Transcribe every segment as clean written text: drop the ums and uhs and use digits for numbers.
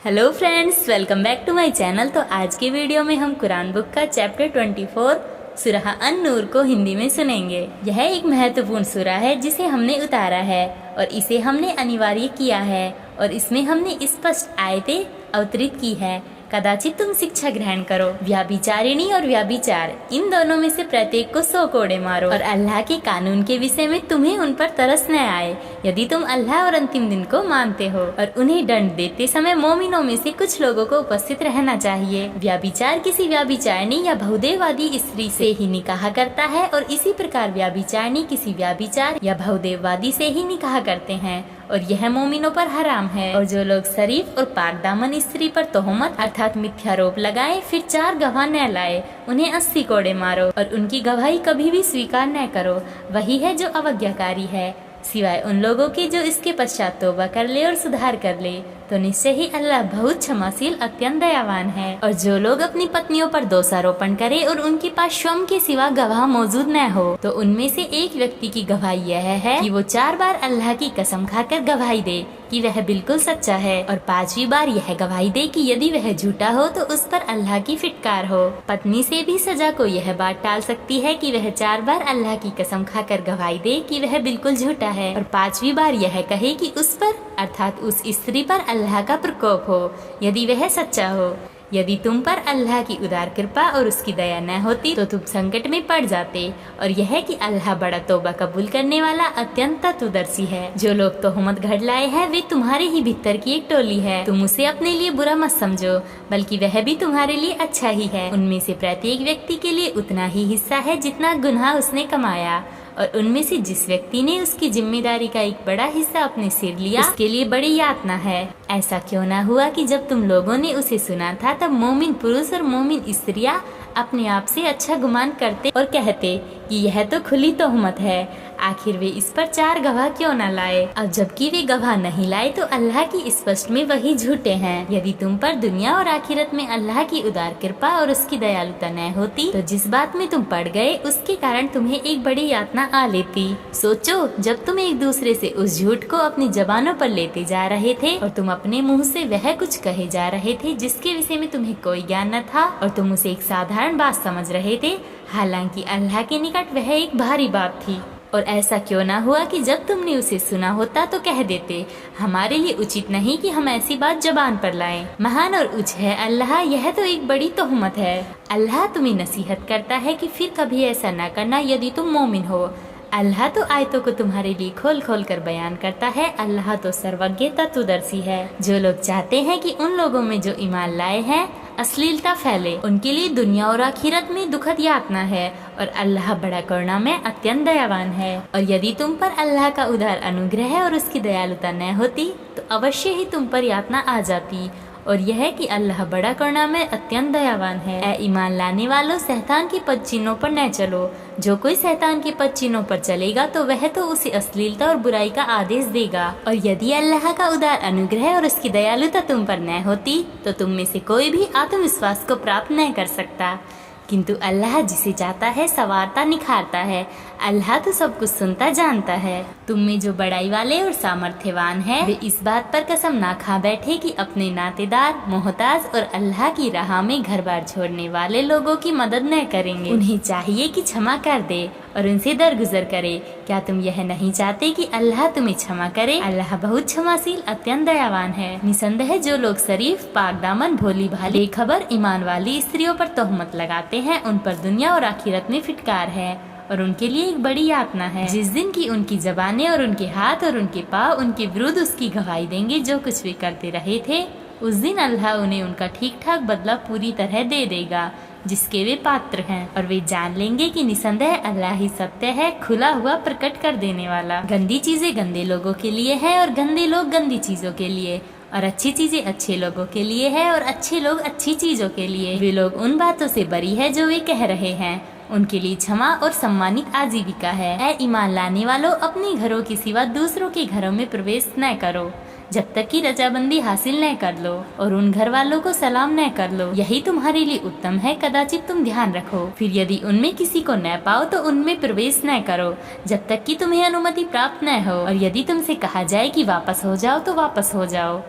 Hello friends, welcome back to my channel. तो आज के वीडियो में हम कुरान बुक का चैप्टर 24 सूरह अन-नूर को हिंदी में सुनेंगे। यह एक महत्वपूर्ण सूरह है जिसे हमने उतारा है और इसे हमने अनिवार्य किया है और इसमें हमने स्पष्ट आयतें अवतरित की है। कदाचित तुम शिक्षा ग्रहण करो। व्याभिचारिणी और व्याभिचार, इन दोनों में से प्रत्येक को 100 कोड़े मारो और अल्लाह के कानून के विषय में तुम्हें उन पर तरस न आए, यदि तुम अल्लाह और अंतिम दिन को मानते हो। और उन्हें दंड देते समय मोमिनों में से कुछ लोगों को उपस्थित रहना चाहिए। व्याभिचार किसी व्याभिचारिणी या बहुदेववादी स्त्री से ही निकाह करता है और इसी प्रकार व्याभिचारिणी किसी व्याभिचार या बहुदेववादी से ही निकाह करते हैं और यह मोमिनों पर हराम है। और जो लोग शरीफ और पाक दामन स्त्री पर तोहमत अर्थात मिथ्यारोप लगाए फिर 4 गवाह न लाए, उन्हें 80 कोड़े मारो और उनकी गवाही कभी भी स्वीकार न करो। वही है जो अवज्ञाकारी है, सिवाय उन लोगों के जो इसके पश्चात तौबा कर ले और सुधार कर ले, तो निश्चय ही अल्लाह बहुत क्षमाशील अत्यंत दयावान है। और जो लोग अपनी पत्नियों पर दोषारोपण करे और उनके पास स्वयं के सिवा गवाह मौजूद न हो, तो उनमें से एक व्यक्ति की गवाही यह है कि वो 4 बार अल्लाह की कसम खाकर गवाही दे कि वह बिल्कुल सच्चा है और 5वीं बार यह गवाही दे कि यदि वह झूठा हो तो उस पर अल्लाह की फिटकार हो। पत्नी से भी सजा को यह बात टाल सकती है कि वह 4 बार अल्लाह की कसम खाकर गवाही दे कि वह बिल्कुल झूठा है और 5वीं बार यह कहे कि उस पर अर्थात उस स्त्री पर अल्लाह का प्रकोप हो, यदि वह सच्चा हो। यदि तुम पर अल्लाह की उदार कृपा और उसकी दया न होती तो तुम संकट में पड़ जाते। और यह कि अल्लाह बड़ा तौबा कबूल करने वाला अत्यंत तत्वदर्शी है। जो लोग तोहमत घड़ लाए हैं वे तुम्हारे ही भीतर की एक टोली है। तुम उसे अपने लिए बुरा मत समझो, बल्कि वह भी तुम्हारे लिए अच्छा ही है। उनमें से प्रत्येक व्यक्ति के लिए उतना ही हिस्सा है जितना गुनाह उसने कमाया, और उनमें से जिस व्यक्ति ने उसकी जिम्मेदारी का एक बड़ा हिस्सा अपने सिर लिया उसके लिए बड़ी यातना है। ऐसा क्यों ना हुआ कि जब तुम लोगों ने उसे सुना था तब मोमिन पुरुष और मोमिन स्त्रियां अपने आप से अच्छा गुमान करते और कहते कि यह तो खुली तोहमत है, आखिर वे इस पर 4 गवाह क्यों न लाए। अब जबकि वे गवाह नहीं लाए तो अल्लाह की स्पष्ट में वही झूठे हैं। यदि तुम पर दुनिया और आखिरत में अल्लाह की उदार कृपा और उसकी दयालुता न होती तो जिस बात में तुम पड़ गए उसके कारण तुम्हें एक बड़ी यातना आ लेती। सोचो, जब तुम एक दूसरे से उस झूठ को अपनी जबानों पर लेते जा रहे थे और तुम अपने मुँह से वह कुछ कहे जा रहे थे जिसके विषय में तुम्हें कोई ज्ञान न था और तुम उसे एक साधारण बात समझ रहे थे, हालांकि अल्लाह के निकट वह एक भारी बात थी। और ऐसा क्यों ना हुआ कि जब तुमने उसे सुना होता तो कह देते, हमारे लिए उचित नहीं कि हम ऐसी बात जबान पर लाएं। महान और उच्च है अल्लाह, यह तो एक बड़ी तोहमत है। अल्लाह तुम्हें नसीहत करता है कि फिर कभी ऐसा न करना यदि तुम मोमिन हो। अल्लाह तो आयतों को तुम्हारे लिए खोल खोल कर बयान करता है। अल्लाह तो सर्वज्ञ तत्वदर्शी है। जो लोग चाहते हैं कि उन लोगों में जो ईमान लाए हैं अश्लीलता फैले, उनके लिए दुनिया और आखिरत में दुखद यातना है और अल्लाह बड़ा करुणा में अत्यंत दयावान है। और यदि तुम पर अल्लाह का उदार अनुग्रह और उसकी दयालुता न होती तो अवश्य ही तुम पर यातना आ जाती। और यह कि अल्लाह बड़ा करुणा में अत्यंत दयावान है। ऐ ईमान लाने वालों, शैतान के पद चिन्हों पर न चलो। जो कोई शैतान के पद चिन्हों पर चलेगा तो वह तो उसे अश्लीलता और बुराई का आदेश देगा। और यदि अल्लाह का उदार अनुग्रह और उसकी दयालुता तुम पर न होती तो तुम में से कोई भी आत्मविश्वास को प्राप्त न कर सकता। किंतु अल्लाह जिसे चाहता है संवारता निखारता है। अल्लाह तो सब कुछ सुनता जानता है। तुम में जो बड़ाई वाले और सामर्थ्यवान हैं, वे इस बात पर कसम ना खा बैठे कि अपने नातेदार, मोहताज और अल्लाह की राह में घर बार छोड़ने वाले लोगों की मदद न करेंगे। उन्हें चाहिए कि क्षमा कर दे और उनसे दरगुजर करे। क्या तुम यह नहीं चाहते कि अल्लाह तुम्हें क्षमा करे? अल्लाह बहुत क्षमाशील अत्यंत दयावान है। निसंदेह जो लोग शरीफ, पाक दामन, भोली भाली, बेखबर, ईमान वाली स्त्रियों पर तोहमत लगाते हैं उन पर दुनिया और आखिरत में फिटकार है और उनके लिए एक बड़ी यातना है। जिस दिन की उनकी जबानें और उनके हाथ और उनके पाँव उनके विरुद्ध उसकी गवाही देंगे जो कुछ वे करते रहे थे, उस दिन अल्लाह उन्हें उनका ठीक ठाक बदला पूरी तरह दे देगा जिसके वे पात्र हैं। और वे जान लेंगे कि निसंदेह अल्लाह ही सत्य है, खुला हुआ प्रकट कर देने वाला। गंदी चीजें गंदे लोगों के लिए है और गंदे लोग गंदी चीजों के लिए, और अच्छी चीजें अच्छे लोगों के लिए है और अच्छे लोग अच्छी चीजों के लिए। वे लोग उन बातों से बरी है जो वे कह रहे हैं, उनके लिए क्षमा और सम्मानित आजीविका है। ऐ ईमान लाने वालों, अपने घरों के सिवा दूसरों के घरों में प्रवेश न करो जब तक कि रजाबंदी हासिल न कर लो, और उन घर वालों को सलाम न कर लो, यही तुम्हारे लिए उत्तम है। कदाचित तुम ध्यान रखो। फिर यदि उनमें किसी को न पाओ तो उनमें प्रवेश न करो जब तक कि तुम्हें अनुमति प्राप्त न हो, और यदि तुमसे कहा जाए कि वापस हो जाओ तो वापस हो जाओ।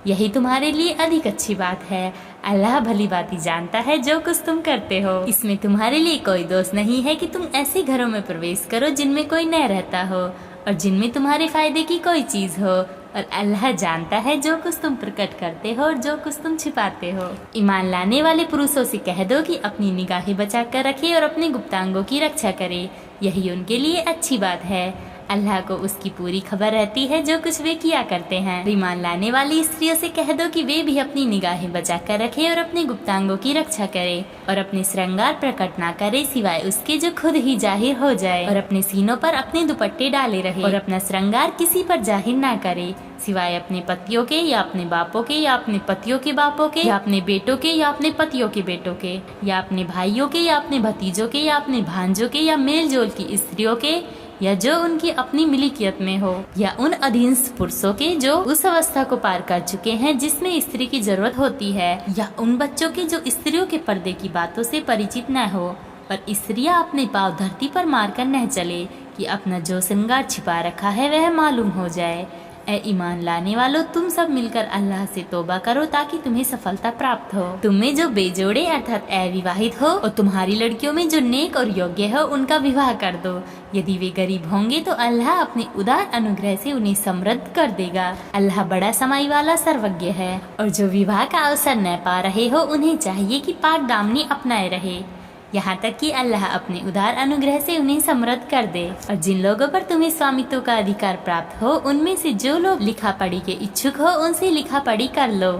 यही तुम्हारे लिए अधिक अच्छी बात है। अल्लाह भली बाती जानता है जो कुछ तुम करते हो। इसमें तुम्हारे लिए कोई दोष नहीं है कि तुम ऐसे घरों में प्रवेश करो जिनमें कोई न रहता हो और जिनमें तुम्हारे फायदे की कोई चीज हो, और अल्लाह जानता है जो कुछ तुम प्रकट करते हो और जो कुछ तुम छिपाते हो। ईमान लाने वाले पुरुषों से कह दो कि अपनी निगाहें बचा कर रखे और अपने गुप्तांगों की रक्षा करे, यही उनके लिए अच्छी बात है। अल्लाह को उसकी पूरी खबर रहती है जो कुछ वे किया करते हैं। ईमान लाने वाली स्त्रियों से कह दो कि वे भी अपनी निगाहें बचा कर रखे और अपने गुप्तांगों की रक्षा करे और अपने श्रृंगार प्रकट ना करे सिवाय उसके जो खुद ही जाहिर हो जाए, और अपने सीनों पर अपने दुपट्टे डाले रहे और अपना श्रृंगार किसी पर जाहिर ना करे सिवाय अपने पतियों के या अपने बापों के या अपने पतियों के बापों के या अपने बेटों के या अपने पतियों के बेटों के या अपने भाइयों के या अपने भतीजों के या अपने भांजों के या मेल जोल की स्त्रियों के या जो उनकी अपनी मिल्कियत में हो, या उन अधीनस्थ पुरुषों के जो उस अवस्था को पार कर चुके हैं जिसमें स्त्री की जरूरत होती है, या उन बच्चों के जो स्त्रियों के पर्दे की बातों से परिचित न हो। और स्त्रियां अपने पाँव धरती पर मारकर न चले कि अपना जो श्रृंगार छिपा रखा है वह मालूम हो जाए। ए ईमान लाने वालों, तुम सब मिलकर अल्लाह से तौबा करो ताकि तुम्हें सफलता प्राप्त हो। तुम में जो बेजोड़े अर्थात अविवाहित हो और तुम्हारी लड़कियों में जो नेक और योग्य हो उनका विवाह कर दो। यदि वे गरीब होंगे तो अल्लाह अपने उदार अनुग्रह से उन्हें समृद्ध कर देगा। अल्लाह बड़ा समाई वाला सर्वज्ञ है। और जो विवाह का अवसर न पा रहे हो उन्हें चाहिए कि पाक दामनी अपनाए रहे, यहाँ तक कि अल्लाह अपने उदार अनुग्रह से उन्हें समृद्ध कर दे। और जिन लोगों पर तुम्हें स्वामित्व का अधिकार प्राप्त हो उनमें से जो लोग लिखा पढ़ी के इच्छुक हो उनसे लिखा पढ़ी कर लो,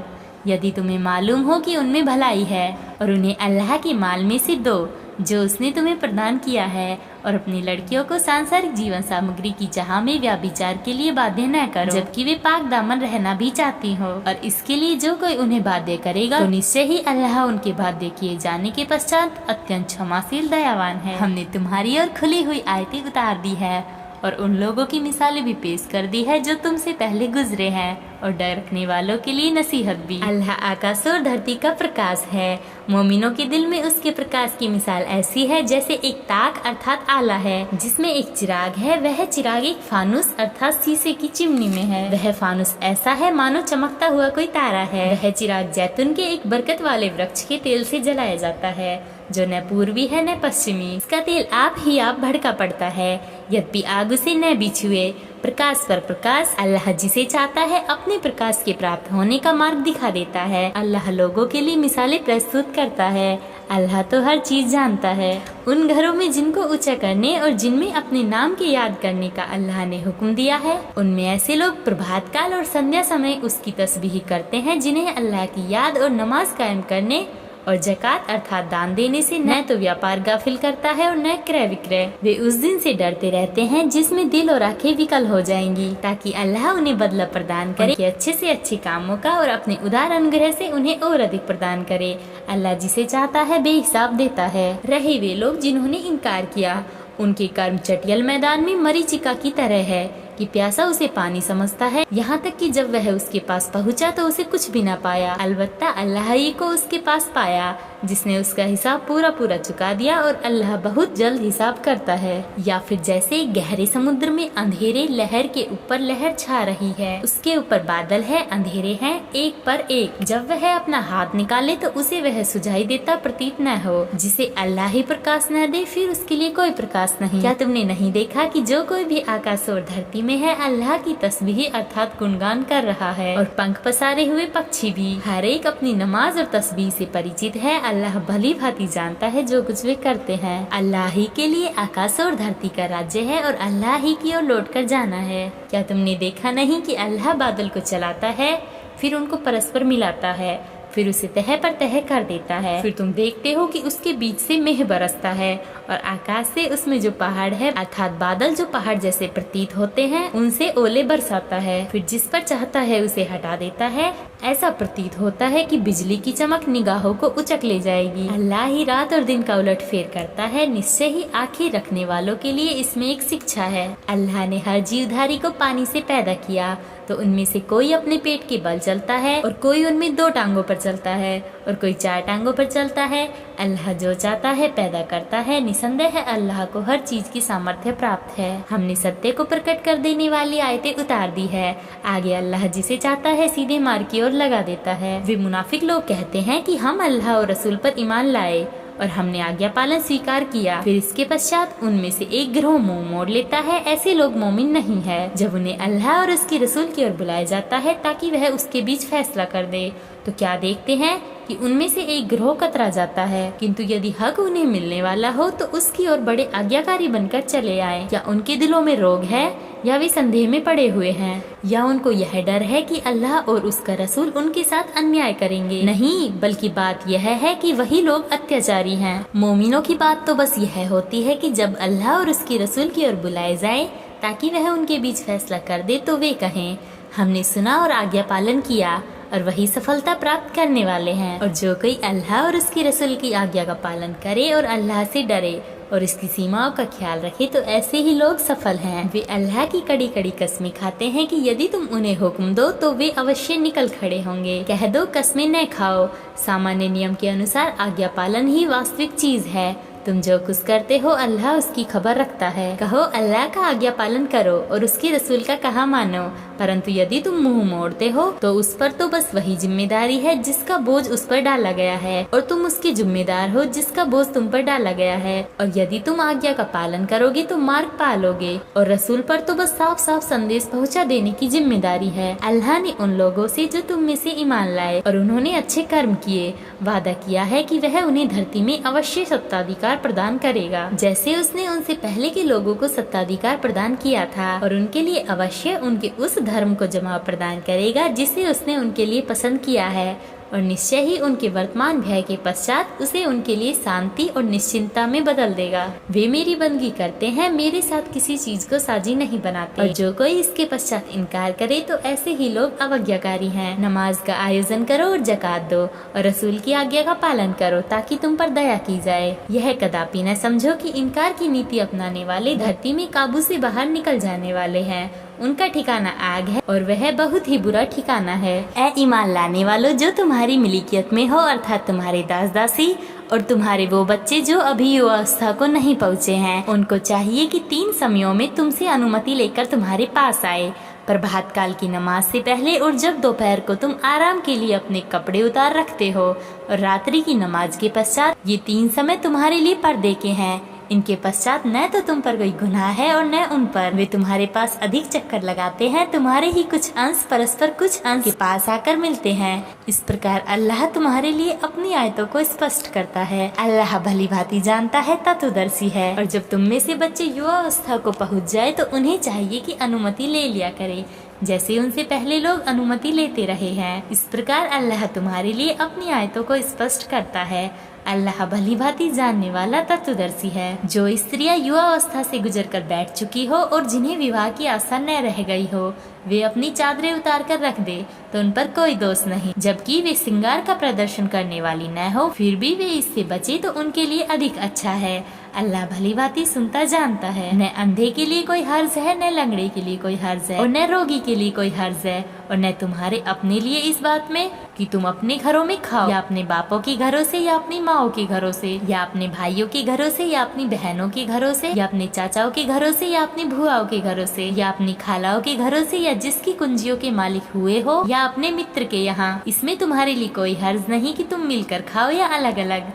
यदि तुम्हें मालूम हो कि उनमें भलाई है, और उन्हें अल्लाह के माल में से दो जो उसने तुम्हें प्रदान किया है। और अपनी लड़कियों को सांसारिक जीवन सामग्री की चाह में व्याभिचार के लिए बाध्य न करो, जबकि वे पाक दामन रहना भी चाहती हो। और इसके लिए जो कोई उन्हें बाध्य करेगा तो निश्चय ही अल्लाह उनके बाध्य किए जाने के पश्चात अत्यंत क्षमाशील दयावान है। हमने तुम्हारी और खुली हुई आयतें उतार दी है और उन लोगों की मिसालें भी पेश कर दी है जो तुमसे पहले गुजरे हैं, और डर रखने वालों के लिए नसीहत भी। अल्लाह आकाश और धरती का प्रकाश है। मोमिनों के दिल में उसके प्रकाश की मिसाल ऐसी है जैसे एक ताक अर्थात आला है जिसमें एक चिराग है। वह चिराग एक फानुस अर्थात शीशे की चिमनी में है। वह फानुस ऐसा है मानो चमकता हुआ कोई तारा है। वह चिराग जैतून के एक बरकत वाले वृक्ष के तेल से जलाया जाता है जो न पूर्वी है न पश्चिमी। इसका तेल आप ही आप भड़का पड़ता है, यद्यपि आग उसे न भी छुए। प्रकाश पर प्रकाश, अल्लाह जिसे चाहता है अपने प्रकाश के प्राप्त होने का मार्ग दिखा देता है। अल्लाह लोगों के लिए मिसालें प्रस्तुत करता है। अल्लाह तो हर चीज जानता है। उन घरों में जिनको ऊंचा करने और जिनमें अपने नाम के याद करने का अल्लाह ने हुक्म दिया है, उनमें ऐसे लोग प्रभात काल और संध्या समय उसकी तस्बीह करते हैं जिन्हें अल्लाह की याद और नमाज कायम करने और जकात अर्थात दान देने से न तो व्यापार गाफिल करता है और न क्रय विक्रय। वे उस दिन से डरते रहते हैं जिसमें दिल और आंखें विकल हो जाएंगी, ताकि अल्लाह उन्हें बदला प्रदान करे कि अच्छे से अच्छे कामों का, और अपने उदार अनुग्रह से उन्हें और अधिक प्रदान करे। अल्लाह जिसे चाहता है बेहिसाब देता है। रहे वे लोग जिन्होंने इनकार किया, उनके कर्म चटियल मैदान में मरीचिका की तरह है कि प्यासा उसे पानी समझता है, यहाँ तक कि जब वह उसके पास पहुँचा तो उसे कुछ भी न पाया। अलबत्ता अल्लाह ही को उसके पास पाया जिसने उसका हिसाब पूरा पूरा चुका दिया, और अल्लाह बहुत जल्द हिसाब करता है। या फिर जैसे गहरे समुद्र में अंधेरे लहर के ऊपर लहर छा रही है, उसके ऊपर बादल है, अंधेरे हैं एक पर एक। जब वह अपना हाथ निकाले तो उसे वह सुझाई देता प्रतीत न हो। जिसे अल्लाह ही प्रकाश न दे फिर उसके लिए कोई प्रकाश नहीं। क्या तुमने नहीं देखा कि जो कोई भी आकाश और धरती में है अल्लाह की तस्बीह अर्थात गुणगान कर रहा है, और पंख पसारे हुए पक्षी भी हर एक अपनी नमाज और तस्बीह से परिचित है। अल्लाह भली भांति जानता है जो कुछ वे करते हैं। अल्लाह ही के लिए आकाश और धरती का राज्य है और अल्लाह ही की ओर लौट कर जाना है। क्या तुमने देखा नहीं कि अल्लाह बादल को चलाता है, फिर उनको परस्पर मिलाता है, फिर उसे तह पर तह कर देता है। फिर तुम देखते हो कि उसके बीच से मेह बरसता है, और आकाश से उसमें जो पहाड़ है अर्थात बादल जो पहाड़ जैसे प्रतीत होते हैं उनसे ओले बरसाता है। फिर जिस पर चाहता है उसे हटा देता है। ऐसा प्रतीत होता है कि बिजली की चमक निगाहों को उचक ले जाएगी। अल्लाह ही रात और दिन का उलट फेर करता है। निश्चय ही आंखें रखने वालों के लिए इसमें एक शिक्षा है। अल्लाह ने हर जीवधारी को पानी से पैदा किया, तो उनमें से कोई अपने पेट के बल चलता है और कोई उनमें 2 टांगों पर चलता है और कोई 4 टांगों पर चलता है। अल्लाह जो चाहता है पैदा करता है। निसंदेह अल्लाह को हर चीज की सामर्थ्य प्राप्त है। हमने सत्य को प्रकट कर देने वाली आयतें उतार दी है। आगे अल्लाह जिसे चाहता है सीधे मार्ग की ओर लगा देता है। वे मुनाफिक लोग कहते हैं कि हम अल्लाह और रसूल पर ईमान लाए और हमने आज्ञा पालन स्वीकार किया, फिर इसके पश्चात उनमें से एक गिरोह मुंह मोड़ लेता है। ऐसे लोग मोमिन नहीं है। जब उन्हें अल्लाह और उसके रसूल की ओर बुलाया जाता है ताकि वह उसके बीच फैसला कर दे, तो क्या देखते हैं कि उनमें से एक गिरोह कतरा जाता है। किंतु यदि हक उन्हें मिलने वाला हो तो उसकी ओर बड़े आज्ञाकारी बनकर चले आए। या उनके दिलों में रोग है या वे संदेह में पड़े हुए हैं, या उनको यह डर है कि अल्लाह और उसका रसूल उनके साथ अन्याय करेंगे। नहीं, बल्कि बात यह है कि वही लोग अत्याचारी हैं। मोमिनों की बात तो बस यह होती है कि जब अल्लाह और उसके रसूल की ओर बुलाए जाए ताकि वह उनके बीच फैसला कर दे, तो वे कहें हमने सुना और आज्ञा पालन किया और वही सफलता प्राप्त करने वाले हैं। और जो कोई अल्लाह और उसके रसूल की आज्ञा का पालन करे और अल्लाह से डरे और इसकी सीमाओं का ख्याल रखे, तो ऐसे ही लोग सफल हैं। वे अल्लाह की कड़ी कड़ी कसमें खाते हैं कि यदि तुम उन्हें हुक्म दो तो वे अवश्य निकल खड़े होंगे। कह दो कसमें न खाओ, सामान्य नियम के अनुसार आज्ञा पालन ही वास्तविक चीज है। तुम जो कुछ करते हो अल्लाह उसकी खबर रखता है। कहो अल्लाह का आज्ञा पालन करो और उसके रसूल का कहा मानो, परंतु यदि तुम मुंह मोड़ते हो तो उस पर तो बस वही जिम्मेदारी है जिसका बोझ उस पर डाला गया है, और तुम उसके जिम्मेदार हो जिसका बोझ तुम पर डाला गया है। और यदि तुम आज्ञा का पालन करोगे तो मार्ग पालोगे, और रसूल पर तो बस साफ साफ संदेश पहुंचा देने की जिम्मेदारी है। अल्लाह ने उन लोगों से जो तुम में से ईमान लाए और उन्होंने अच्छे कर्म किए वादा किया है कि वह उन्हें धरती में अवश्य सत्ताधिकार प्रदान करेगा, जैसे उसने उनसे पहले के लोगों को सत्ताधिकार प्रदान किया था, और उनके लिए अवश्य उनके उस धर्म को जमा प्रदान करेगा जिसे उसने उनके लिए पसंद किया है, और निश्चय ही उनके वर्तमान भय के पश्चात उसे उनके लिए शांति और निश्चिंता में बदल देगा। वे मेरी बंदगी करते हैं, मेरे साथ किसी चीज को साझी नहीं बनाते, और जो कोई इसके पश्चात इनकार करे तो ऐसे ही लोग अवज्ञाकारी हैं। नमाज का आयोजन करो और जकात दो और रसूल की आज्ञा का पालन करो ताकि तुम पर दया की जाए। यह कदापि न समझो कि इनकार की नीति अपनाने वाले धरती में काबू से बाहर निकल जाने वाले हैं। उनका ठिकाना आग है और वह बहुत ही बुरा ठिकाना है। ऐ ईमान लाने वालों, जो तुम्हारी मिल्कियत में हो अर्थात तुम्हारे दास दासी और तुम्हारे वो बच्चे जो अभी युवावस्था को नहीं पहुँचे हैं, उनको चाहिए कि 3 समयों में तुमसे अनुमति लेकर तुम्हारे पास आए, प्रभात काल की नमाज से पहले और जब दोपहर को तुम आराम के लिए अपने कपड़े उतार रखते हो, और रात्रि की नमाज के पश्चात। ये 3 समय तुम्हारे लिए पर्दे के हैं। इनके पश्चात न तो तुम पर कोई गुनाह है और न उन पर। वे तुम्हारे पास अधिक चक्कर लगाते हैं, तुम्हारे ही कुछ अंश परस्पर कुछ अंश के पास आकर मिलते हैं। इस प्रकार अल्लाह तुम्हारे लिए अपनी आयतों को स्पष्ट करता है। अल्लाह भली भांति जानता है, तत्वदर्शी है। और जब तुम में से बच्चे युवावस्था को पहुँच जाए तो उन्हें चाहिए कि अनुमति ले लिया करे, जैसे उनसे पहले लोग अनुमति लेते रहे हैं। इस प्रकार अल्लाह तुम्हारे लिए अपनी आयतों को स्पष्ट करता है। अल्लाह भली भांति जानने वाला तत्वदर्शी है। जो स्त्रियां युवा अवस्था से गुजरकर बैठ चुकी हो और जिन्हें विवाह की आशा न रह गई हो, वे अपनी चादरें उतार कर रख दे तो उन पर कोई दोष नहीं। जबकि वे श्रृंगार का प्रदर्शन करने वाली न हो, फिर भी वे इससे बचे तो उनके लिए अधिक अच्छा है। अल्लाह भली भांति सुनता जानता है। न अंधे के लिए कोई हर्ज है, न लंगड़े के लिए कोई हर्ज है, और न रोगी के लिए कोई हर्ज है, और न तुम्हारे अपने लिए इस बात में कि तुम अपने घरों में खाओ, या अपने बापों के घरों से, या अपनी माओ के घरों से, या अपने भाइयों के घरों से, या अपनी बहनों के घरों से, या अपने चाचाओं के घरों से, या अपनी भुआओं के घरों से, या अपनी खालाओं के घरों से, या जिसकी कुंजियों के मालिक हुए हो, या अपने मित्र के यहाँ। इसमें तुम्हारे लिए कोई हर्ज नहीं कि तुम मिलकर खाओ या अलग अलग।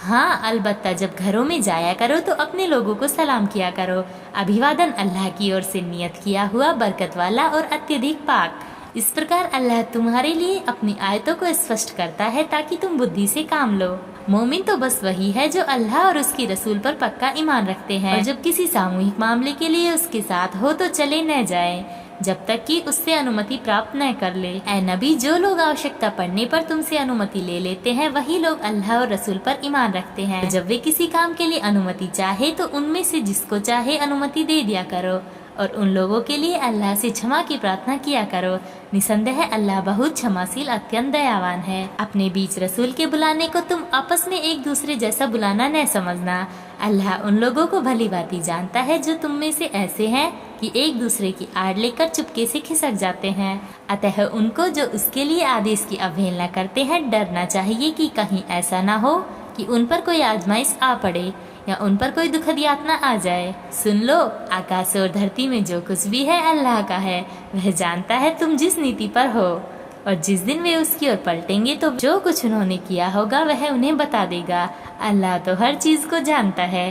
हाँ, अलबत्ता जब घरों में जाया करो तो अपने लोगों को सलाम किया करो। अभिवादन अल्लाह की ओर से नियत किया हुआ, बरकत वाला और अत्यधिक पाक। इस प्रकार अल्लाह तुम्हारे लिए अपनी आयतों को स्पष्ट करता है ताकि तुम बुद्धि से काम लो। मोमिन तो बस वही है जो अल्लाह और उसकी रसूल पर पक्का ईमान रखते हैं, और जब किसी सामूहिक मामले के लिए उसके साथ हो तो चले न जाए जब तक कि उससे अनुमति प्राप्त न कर ले। ऐ नबी, जो लोग आवश्यकता पड़ने पर तुमसे अनुमति ले लेते हैं वही लोग अल्लाह और रसूल पर ईमान रखते हैं। जब वे किसी काम के लिए अनुमति चाहे तो उनमें से जिसको चाहे अनुमति दे दिया करो, और उन लोगों के लिए अल्लाह से क्षमा की प्रार्थना किया करो। निसंदेह अल्लाह बहुत क्षमाशील अत्यंत दयावान है। अपने बीच रसूल के बुलाने को तुम आपस में एक दूसरे जैसा बुलाना न समझना। अल्लाह उन लोगों को भली भांति जानता है जो तुम में से ऐसे हैं कि एक दूसरे की आड़ लेकर चुपके से खिसक जाते हैं। अतः उनको जो उसके लिए आदेश की अवहेलना करते हैं डरना चाहिए कि कहीं ऐसा ना हो कि उन पर कोई आजमाइश आ पड़े या उन पर कोई दुखद यातना आ जाए। सुन लो, आकाश और धरती में जो कुछ भी है अल्लाह का है। वह जानता है तुम जिस नीति पर हो, और जिस दिन वे उसकी ओर पलटेंगे तो जो कुछ उन्होंने किया होगा वह उन्हें बता देगा। अल्लाह तो हर चीज को जानता है।